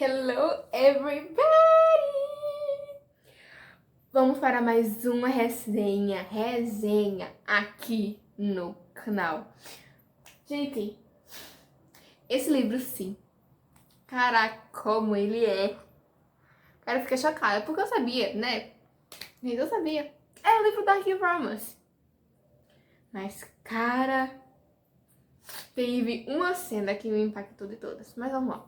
Hello, everybody! Vamos para mais uma resenha aqui no canal. Gente, esse livro sim, caraca, como ele é. Cara, fica chocada, porque eu sabia, né? Eu sabia. É o livro Dark Romance. Mas, cara, teve uma cena que me impactou de todas. Mas vamos lá.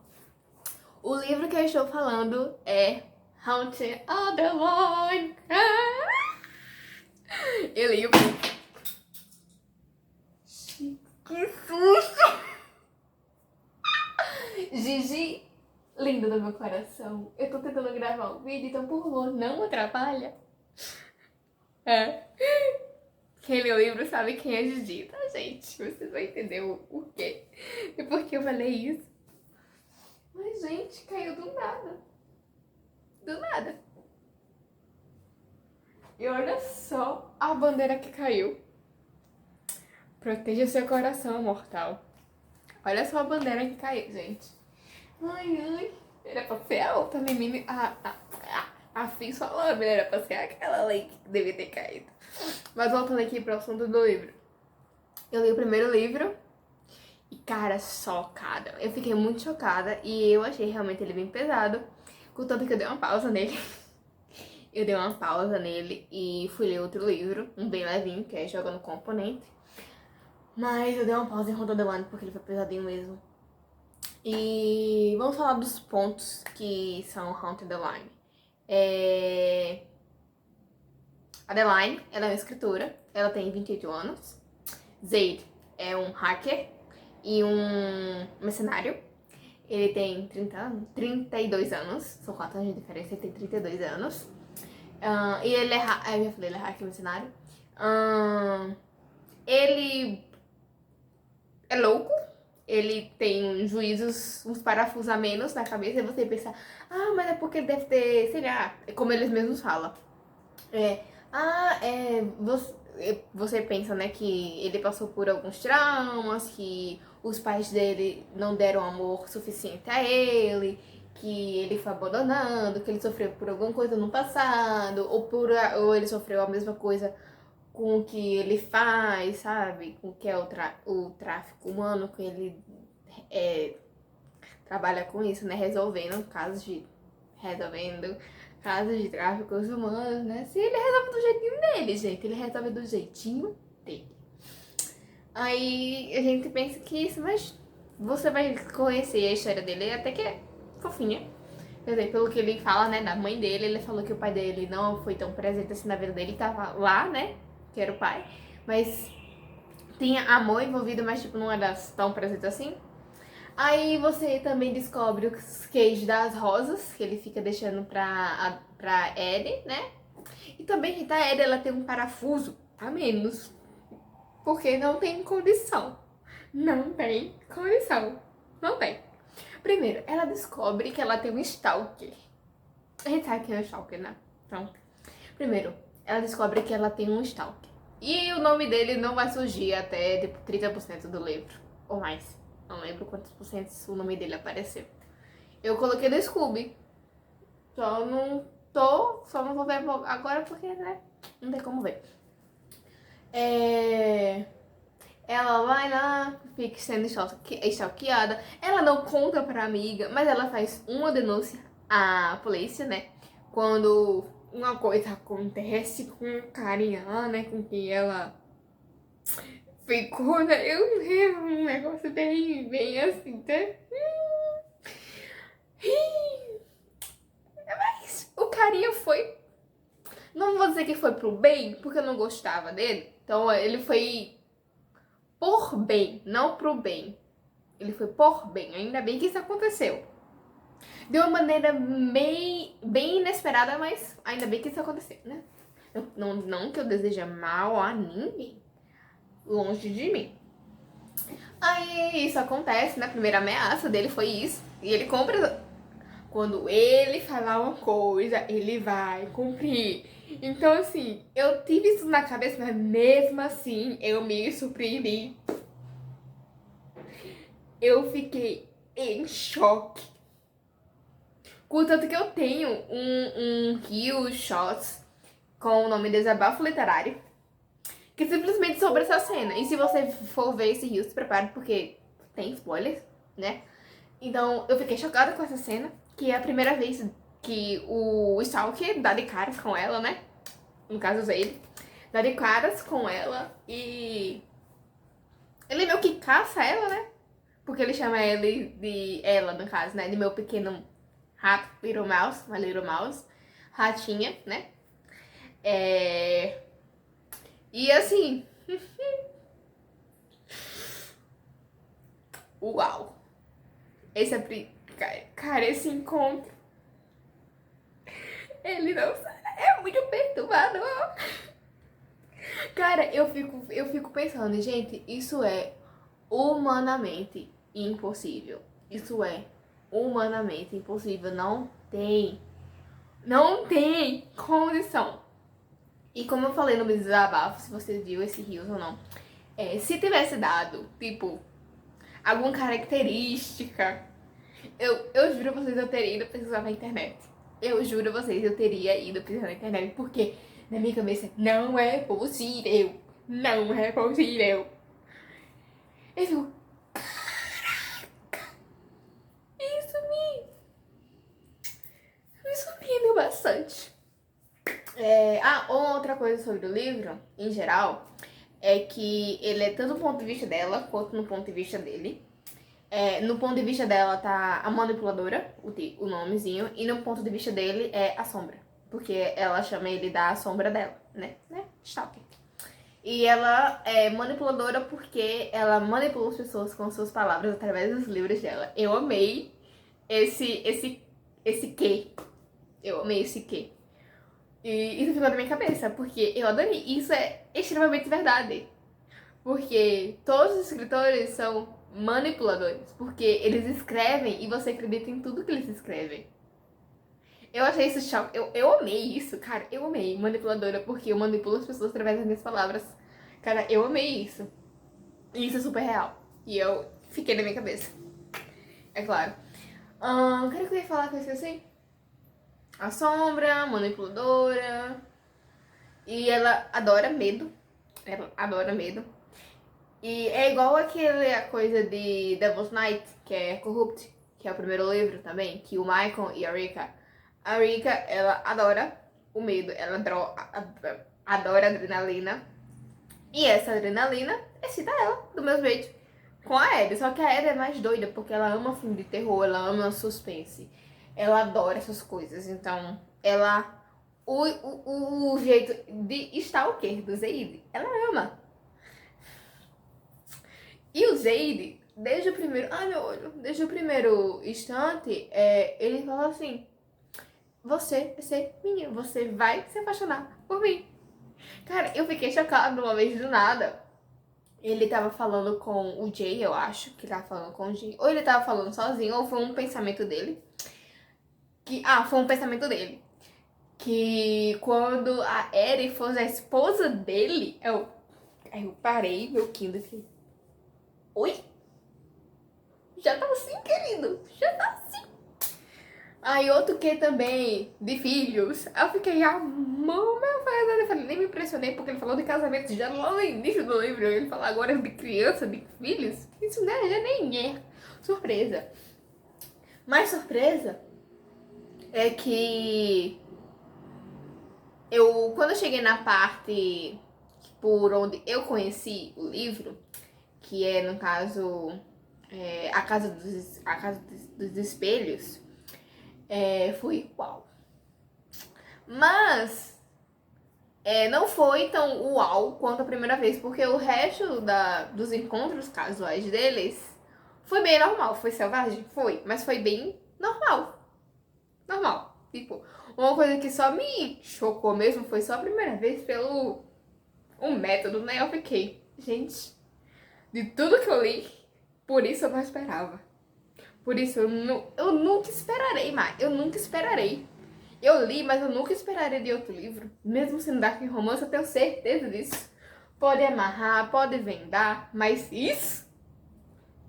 O livro que eu estou falando é Haunted of the Lord. Eu li o... Que susto! Gigi, lindo do meu coração. Eu tô tentando gravar um vídeo, então por favor, não atrapalha. É. Quem lê o livro sabe quem é Gigi, tá, gente? Vocês vão entender o quê e por que eu falei isso. Mas, gente, caiu do nada. Do nada. E olha só a bandeira que caiu. Proteja seu coração, mortal. Olha só a bandeira que caiu, gente. Ai, ai. Era pra ser a outra menina. A Fim falou, era pra ser aquela lei que devia ter caído. Mas voltando aqui pro assunto do livro. Eu li o primeiro livro e, cara, chocada. Eu fiquei muito chocada e eu achei realmente ele bem pesado. Contanto que eu dei uma pausa nele. Eu dei uma pausa nele e fui ler outro livro, um bem levinho, que é Jogando Componente. Mas eu dei uma pausa em Ronda the Line porque ele foi pesadinho mesmo. E vamos falar dos pontos que são Haunted the Line. Adeline, ela é uma escritora, ela tem 28 anos. Zaid é um hacker e um mercenário. Ele tem 32 anos, são 4 anos de diferença, ele tem 32 anos. E ele é eu já falei, ele é hacker e mercenário. Ele é louco, ele tem uns juízos, uns parafusos a menos na cabeça, e você pensa, mas é porque ele deve ter, sei lá, como eles mesmos falam. Você pensa, né, que ele passou por alguns traumas, que os pais dele não deram amor suficiente a ele, que ele foi abandonado, que ele sofreu por alguma coisa no passado, ou ele sofreu a mesma coisa com o que ele faz, sabe? Com o que é o tráfico humano, que ele trabalha com isso, né? Resolvendo casos de tráficos humanos, né? Se ele resolve do jeitinho dele, gente. Ele resolve do jeitinho dele. Aí a gente pensa que isso, mas você vai conhecer a história dele até que é fofinha. Quer dizer, pelo que ele fala, né, da mãe dele, ele falou que o pai dele não foi tão presente assim na vida dele, tava lá, né, que era o pai, mas tinha amor envolvido, mas tipo, não era tão presente assim. Aí você também descobre os queijos das rosas, que ele fica deixando pra Ellie, né? E também, gente, a Ellie, ela tem um parafuso a menos, porque não tem condição. Não tem condição. Não tem. Primeiro, ela descobre que ela tem um stalker. A gente sabe que é um stalker, né? Então, primeiro, ela descobre que ela tem um stalker. E o nome dele não vai surgir até tipo 30% do livro. Ou mais. Não lembro quantos por cento o nome dele apareceu. Eu coloquei no Scooby. Só não vou ver agora porque, né? Não tem como ver. Ela vai lá, fica sendo stalkeada. Ela não conta pra amiga, mas ela faz uma denúncia à polícia, né? Quando uma coisa acontece com um carinha lá, né? Com quem ela ficou, né? Eu lembro um negócio bem assim, tá? Mas o carinha foi... Não vou dizer que foi pro bem, porque eu não gostava dele. Então ele foi por bem, não pro bem. Ele foi por bem, ainda bem que isso aconteceu. De uma maneira bem inesperada, mas ainda bem que isso aconteceu, né? Não que eu deseje mal a ninguém. Longe de mim. Aí isso acontece, né? A primeira ameaça dele foi isso. E ele compra. Quando ele falar uma coisa, ele vai cumprir. Então, assim, eu tive isso na cabeça, mas mesmo assim, eu me surpreendi. Eu fiquei em choque. Contanto que eu tenho um Rio Shots com o nome Desabafo Literário, que é simplesmente sobre essa cena. E se você for ver esse Rio, se prepare, porque tem spoilers, né? Então, eu fiquei chocada com essa cena, que é a primeira vez que o Stalker dá de caras com ela, né? No caso, ele dá de caras com ela e ele meio que caça ela, né? Porque ele chama ele de ela, no caso, né? De meu pequeno rato, Little Mouse, uma Little Mouse, ratinha, né? E assim, uau! Esse cara, esse encontro, ele não é muito perturbador. Cara, eu fico pensando, gente, isso é humanamente impossível. Isso é humanamente impossível. Não tem condição. E como eu falei no meu desabafo, se você viu esse Rios ou não, se tivesse dado, tipo, alguma característica, eu juro a vocês, eu teria ido pesquisar na internet. Eu juro a vocês, eu teria ido pesquisar na internet, porque na minha cabeça não é possível. Não é possível. Eu fico, isso me surpreendeu bastante. Outra coisa sobre o livro, em geral, é que ele é tanto do ponto de vista dela quanto no ponto de vista dele. No ponto de vista dela tá a manipuladora, o nomezinho, e no ponto de vista dele é a sombra. Porque ela chama ele da sombra dela, né? Stalker. E ela é manipuladora porque ela manipula as pessoas com suas palavras através dos livros dela. Eu amei esse quê. Eu amei esse quê. E isso ficou na minha cabeça, porque eu adorei. Isso é extremamente verdade. Porque todos os escritores são manipuladores. Porque eles escrevem e você acredita em tudo que eles escrevem. Eu achei isso choque. Eu amei isso, cara. Eu amei manipuladora, porque eu manipulo as pessoas através das minhas palavras. Cara, eu amei isso. E isso é super real. E eu fiquei na minha cabeça. É claro. O que eu ia falar que eu esqueci? A sombra, manipuladora. E ela adora medo. Ela adora medo. E é igual a coisa de Devil's Night, que é Corrupt, que é o primeiro livro também, que o Michael e a Rika. A Rika, ela adora o medo, ela adora adrenalina. E essa adrenalina excita ela, do mesmo jeito, com a Abby. Só que a Abby é mais doida, porque ela ama filme de terror, ela ama suspense. Ela adora essas coisas, então ela... O jeito de stalker do Zaid, ela ama. E o Zaid, desde o primeiro... Ai, meu olho. Desde o primeiro instante, ele fala assim... Você vai ser minha, você vai se apaixonar por mim. Cara, eu fiquei chocada uma vez do nada. Ele tava falando com o Jay, eu acho que ele tava falando com o Jay. Ou ele tava falando sozinho, ou foi um pensamento dele. Foi um pensamento dele. Que quando a Eri fosse a esposa dele, aí eu parei meu Kindle e falei, oi? Já tá assim, querido? Já tá assim. Aí outro que também, de filhos. Eu fiquei, amor, meu pai. Eu falei, nem me impressionei porque ele falou de casamento já lá no início do livro. Ele fala agora de criança, de filhos. Isso né, já nem é surpresa. Mais surpresa é que quando eu cheguei na parte por onde eu conheci o livro, que é, no caso, a Casa dos Espelhos, foi uau. Mas não foi tão uau quanto a primeira vez, porque o resto dos encontros casuais deles foi bem normal. Foi selvagem? Foi, mas foi bem normal. Normal. Tipo, uma coisa que só me chocou mesmo foi só a primeira vez pelo um método, né? Eu fiquei, gente, de tudo que eu li, por isso eu não esperava. Por isso eu nunca esperarei, mais. Eu nunca esperarei. Eu li, mas eu nunca esperarei de outro livro. Mesmo sendo dark romance, eu tenho certeza disso. Pode amarrar, pode vendar, mas isso?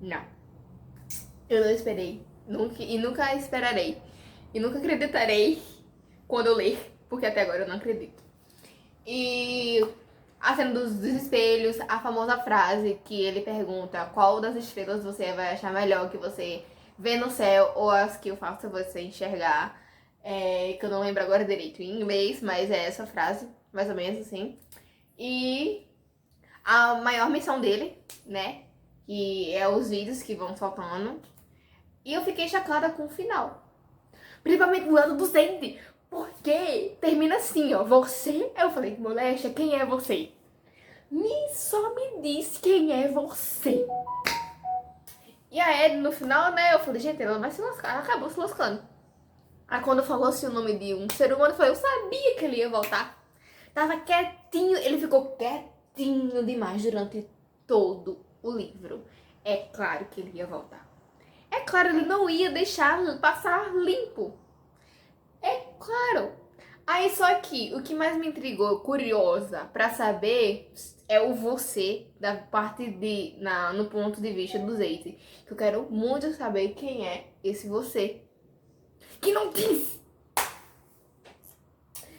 Não. Eu não esperei. Nunca esperarei. E nunca acreditarei quando eu ler, porque até agora eu não acredito. E a cena dos espelhos, a famosa frase que ele pergunta qual das estrelas você vai achar melhor que você vê no céu ou as que eu faço você enxergar. Que eu não lembro agora direito em inglês, mas é essa frase, mais ou menos assim. E a maior missão dele, né? Que é os vídeos que vão soltando. E eu fiquei chocada com o final. Principalmente do lado do Zende. Porque termina assim, ó. Você. Eu falei, moléstia, quem é você? Só me diz quem é você. E aí, no final, né, eu falei, gente, ela vai se lascar. Ela acabou se lascando. Aí quando falou assim o nome de um ser humano, eu falei, eu sabia que ele ia voltar. Tava quietinho, ele ficou quietinho demais durante todo o livro. É claro que ele ia voltar. É claro, ele não ia deixar passar limpo. É claro. Aí só que o que mais me intrigou, curiosa, pra saber é o você da parte no ponto de vista do Zeite. Que eu quero muito saber quem é esse você. Que não quis!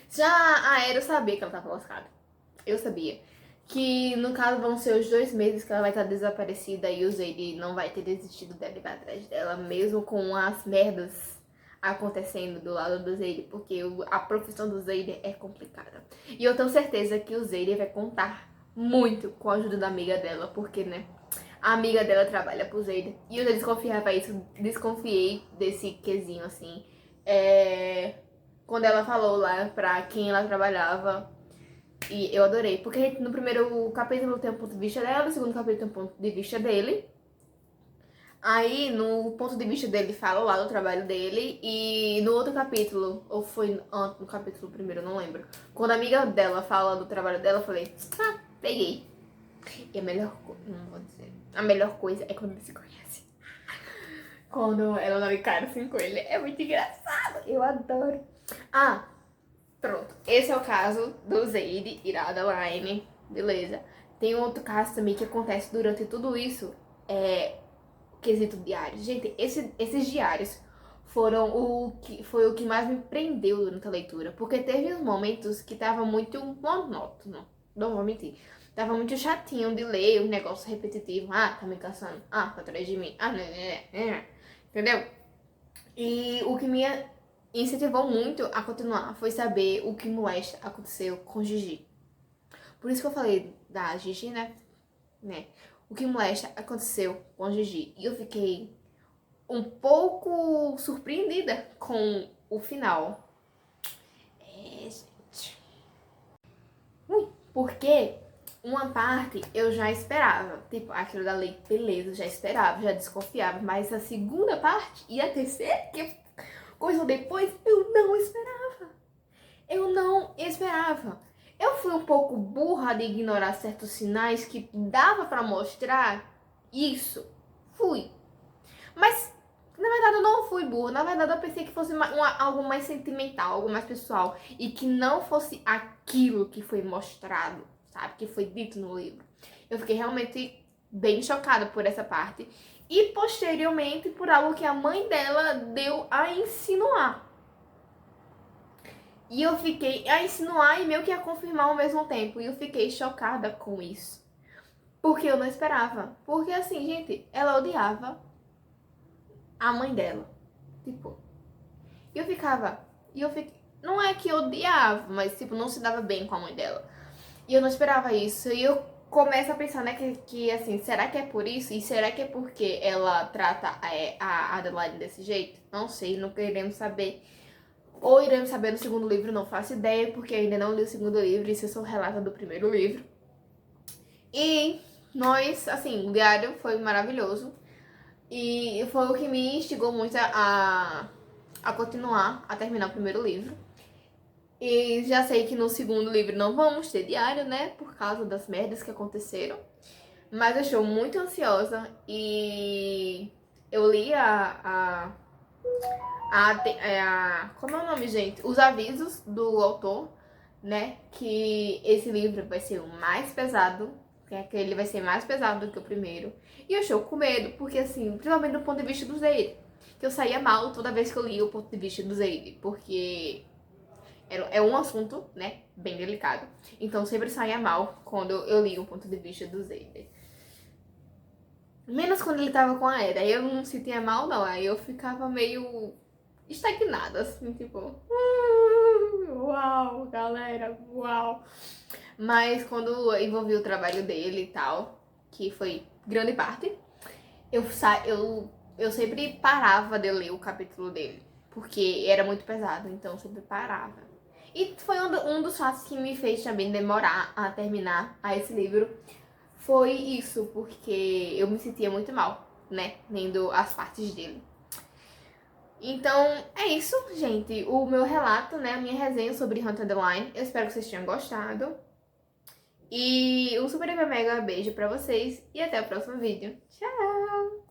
Já a Aero sabia que ela tava lascada. Eu sabia. Que no caso vão ser os 2 meses que ela vai estar desaparecida e o Zeide não vai ter desistido dela e vai atrás dela, mesmo com as merdas acontecendo do lado do Zeide, porque a profissão do Zeide é complicada. E eu tenho certeza que o Zeide vai contar muito com a ajuda da amiga dela, porque, né, a amiga dela trabalha pro Zeide. E eu já desconfiava isso, desconfiei desse quesinho, assim, quando ela falou lá pra quem ela trabalhava. E eu adorei, porque no primeiro capítulo tem um ponto de vista dela, no segundo capítulo tem um ponto de vista dele. Aí, no ponto de vista dele, fala lá do trabalho dele. E no outro capítulo, ou foi no capítulo primeiro, eu não lembro. Quando a amiga dela fala do trabalho dela, eu falei, peguei. E a melhor coisa, não vou dizer. A melhor coisa é quando eles se conhecem. Quando ela não encara assim com ele. É muito engraçado. Eu adoro. Pronto. Esse é o caso do Zeide e da Adeline. Beleza. Tem outro caso também que acontece durante tudo isso. Quesito diários. Gente, esses diários foi o que mais me prendeu durante a leitura. Porque teve uns momentos que tava muito monótono. Não vou mentir. Tava muito chatinho de ler um negócio repetitivo. Tá me cansando. Tá atrás de mim. Entendeu? E o que me incentivou muito a continuar foi saber o que molesta aconteceu com Gigi. Por isso que eu falei da Gigi, né? O que molesta aconteceu com Gigi. E eu fiquei um pouco surpreendida com o final. Gente. Porque uma parte eu já esperava. Tipo, aquilo da lei, beleza, já esperava, já desconfiava. Mas a segunda parte e a terceira, que coisa depois, eu não esperava. Eu não esperava. Eu fui um pouco burra de ignorar certos sinais que dava pra mostrar isso. Fui. Mas, na verdade, eu não fui burra. Na verdade, eu pensei que fosse algo mais sentimental, algo mais pessoal. E que não fosse aquilo que foi mostrado, sabe? Que foi dito no livro. Eu fiquei realmente bem chocada por essa parte. E, posteriormente, por algo que a mãe dela deu a insinuar. E eu fiquei a insinuar e meio que a confirmar ao mesmo tempo. E eu fiquei chocada com isso. Porque eu não esperava. Porque assim, gente, ela odiava a mãe dela. Tipo. E eu ficava. Não é que eu odiava, mas tipo, não se dava bem com a mãe dela. E eu não esperava isso. E eu começo a pensar, né, que assim, será que é por isso? E será que é porque ela trata a Adeline desse jeito? Não sei, não queremos saber. Ou iremos saber no segundo livro, não faço ideia, porque ainda não li o segundo livro, isso é só relato do primeiro livro. E nós, assim, o diário foi maravilhoso. E foi o que me instigou muito a continuar, a terminar o primeiro livro. E já sei que no segundo livro não vamos ter diário, né, por causa das merdas que aconteceram. Mas eu estou muito ansiosa e eu li como é o nome, gente? Os avisos do autor, né? Que esse livro vai ser o mais pesado, que ele vai ser mais pesado do que o primeiro. E eu estou com medo, porque assim, principalmente do ponto de vista do Zeide. que eu saía mal toda vez que eu lia o ponto de vista do Zaid, porque é um assunto, né, bem delicado. Então eu sempre saía mal quando eu li o ponto de vista do Zaid. Menos quando ele tava com a Era. Aí eu não me sentia mal, não. Aí eu ficava meio estagnada, assim, tipo... Uau, galera, uau. Mas quando envolvi o trabalho dele e tal, que foi grande parte, eu sempre parava de ler o capítulo dele. Porque era muito pesado, então eu sempre parava. E foi um dos fatos que me fez também demorar a terminar esse livro. Foi isso, porque eu me sentia muito mal, né? Lendo as partes dele. Então, é isso, gente. O meu relato, né? A minha resenha sobre Hunter the Line. Eu espero que vocês tenham gostado. E um super mega beijo pra vocês. E até o próximo vídeo. Tchau!